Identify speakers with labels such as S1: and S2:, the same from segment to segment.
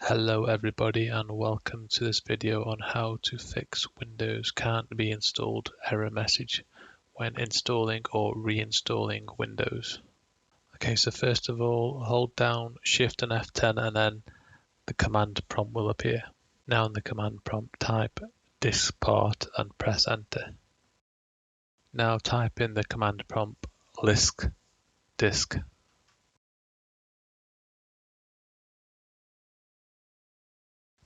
S1: Hello everybody and welcome to this video on how to fix Windows can't be installed error message when installing or reinstalling Windows. Okay, so first of all, hold down Shift and F10 and then the command prompt will appear. Now in the command prompt type diskpart and press enter. Now type in the command prompt list disk.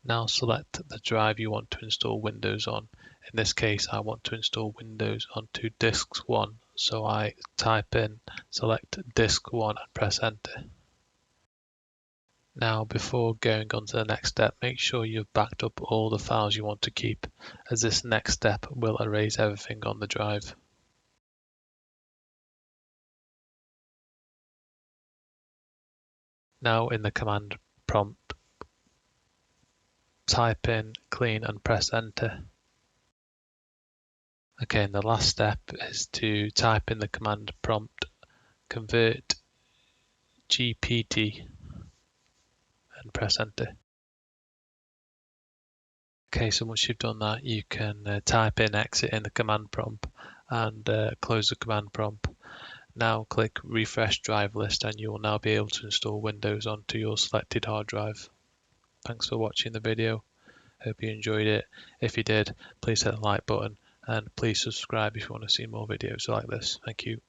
S1: Now select the drive you want to install Windows on. In this case, I want to install Windows onto disk 1, so I type in select disk 1 and press enter. Now before going on to the next step, make sure you've backed up all the files you want to keep, as this next step will erase everything on the drive. Now in the command prompt, type in clean and press enter. Okay, and the last step is to type in the command prompt convert GPT and press enter. Okay, so once you've done that, you can type in exit in the command prompt and close the command prompt. Now click refresh drive list and you will now be able to install Windows onto your selected hard drive. Thanks for watching the video. Hope you enjoyed it. If you did, please hit the like button and please subscribe if you want to see more videos like this. Thank you.